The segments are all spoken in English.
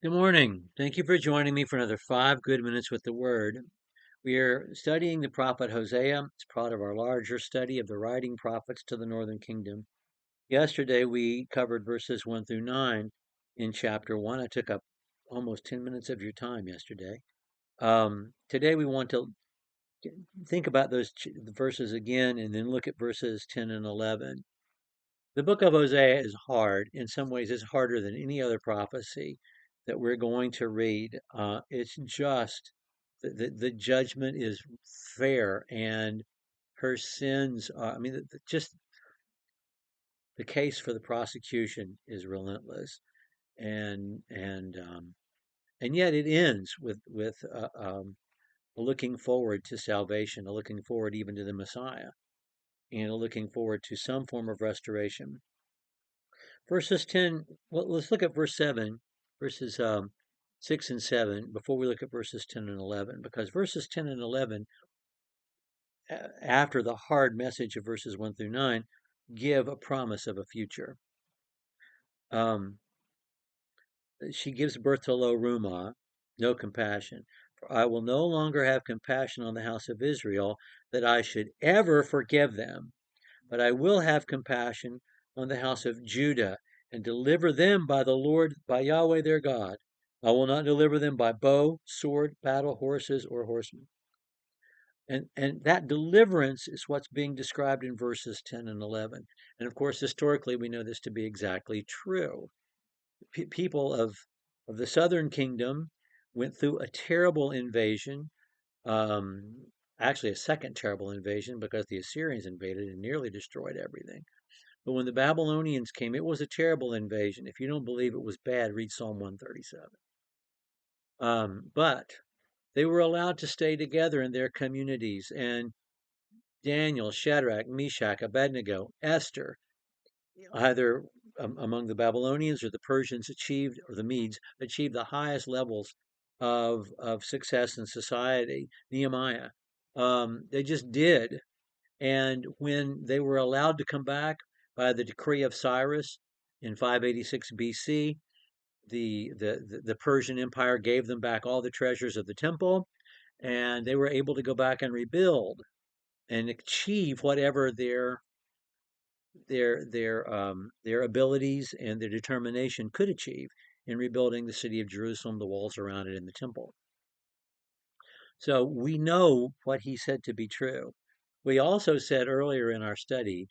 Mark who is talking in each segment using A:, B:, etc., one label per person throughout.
A: Good morning. Thank you for joining me for another 5 good minutes with the Word. We are studying the prophet Hosea. It's part of our larger study of the writing prophets to the northern kingdom. Yesterday we covered verses 1 through 9 in chapter 1. I took up almost 10 minutes of your time yesterday. Today we want to think about those verses again and then look at verses 10 and 11. The book of Hosea is hard. In some ways, it's harder than any other prophecy that we're going to read. It's just the judgment is fair, and her sins are, just the case for the prosecution is relentless, and yet it ends with a looking forward to salvation, a looking forward even to the Messiah, and a looking forward to some form of restoration. Verses 10, well, let's look at verse 7, verses 6 and 7, before we look at verses 10 and 11, because verses 10 and 11, after the hard message of verses 1 through 9, give a promise of a future. Um, she gives birth to Lo Rumah, no compassion. For I will no longer have compassion on the house of Israel, that I should ever forgive them. But I will have compassion on the house of Judah, and deliver them by the Lord, by Yahweh their God. I will not deliver them by bow, sword, battle, horses, or horsemen. And that deliverance is what's being described in verses 10 and 11. And of course, historically, we know this to be exactly true. People of the southern kingdom went through a terrible invasion, um, actually a second terrible invasion because the Assyrians invaded and nearly destroyed everything. But when the Babylonians came, it was a terrible invasion. If you don't believe it was bad, read Psalm 137. But they were allowed to stay together in their communities. And Daniel, Shadrach, Meshach, Abednego, Esther, either among the Babylonians or the Persians achieved, or the Medes achieved the highest levels of success in society. Nehemiah, they just did. And when they were allowed to come back by the decree of Cyrus in 586 BC, the Persian Empire gave them back all the treasures of the temple, and they were able to go back and rebuild and achieve whatever their abilities and their determination could achieve in rebuilding the city of Jerusalem, the walls around it, and the temple. So we know what he said to be true. We also said earlier in our study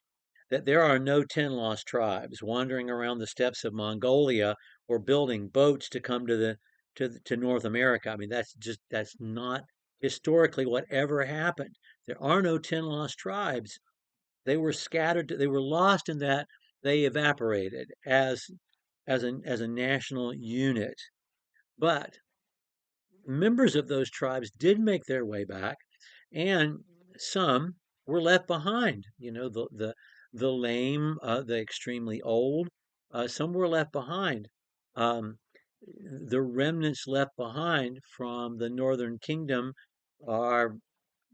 A: that there are no 10 lost tribes wandering around the steppes of Mongolia or building boats to come to North America. I mean, that's not historically what ever happened. There are no 10 lost tribes. They were scattered, they were lost in that they evaporated as a national unit. But members of those tribes did make their way back, and some were left behind. The lame, the extremely old, some were left behind. Um, the remnants left behind from the northern kingdom are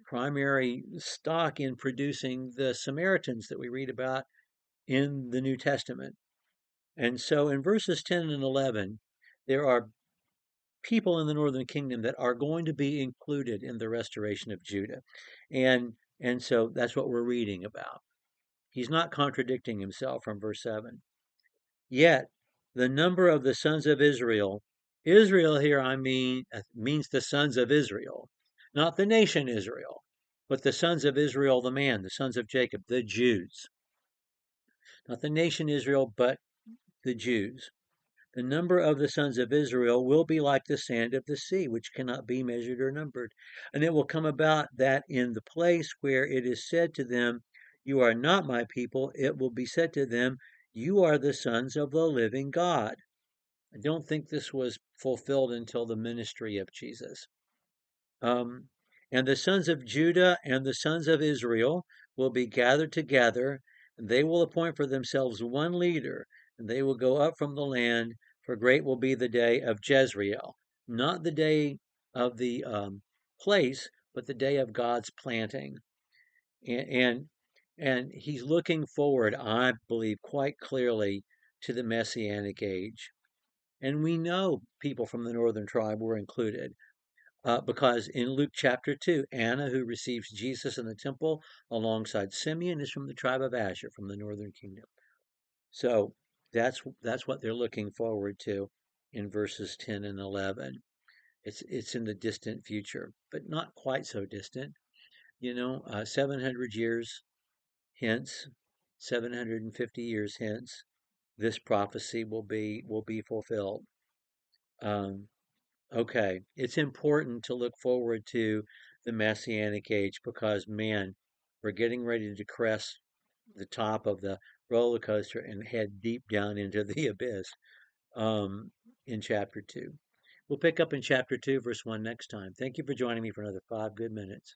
A: primary stock in producing the Samaritans that we read about in the New Testament. And so in verses 10 and 11, there are people in the northern kingdom that are going to be included in the restoration of Judah. And so that's what we're reading about. He's not contradicting himself from verse 7. Yet the number of the sons of Israel, Israel here means the sons of Israel, not the nation Israel, but the sons of Israel, the man, the sons of Jacob, the Jews. Not the nation Israel, but the Jews. The number of the sons of Israel will be like the sand of the sea, which cannot be measured or numbered. And it will come about that in the place where it is said to them, "You are not my people," it will be said to them, "You are the sons of the living God." I don't think this was fulfilled until the ministry of Jesus. Um, and the sons of Judah and the sons of Israel will be gathered together, and they will appoint for themselves one leader, and they will go up from the land, for great will be the day of Jezreel, not the day of the place, but the day of God's planting. And, and and he's looking forward, I believe, quite clearly to the Messianic age. And we know people from the northern tribe were included because in Luke chapter 2, Anna, who receives Jesus in the temple alongside Simeon, is from the tribe of Asher, from the northern kingdom. So that's what they're looking forward to in verses 10 and 11. It's in the distant future, but not quite so distant. 700 years hence, 750 years hence, this prophecy will be fulfilled. Um, okay, it's important to look forward to the Messianic age because man, we're getting ready to crest the top of the roller coaster and head deep down into the abyss um, in chapter 2. We'll pick up in chapter 2, verse 1 next time. Thank you for joining me for another 5 good minutes.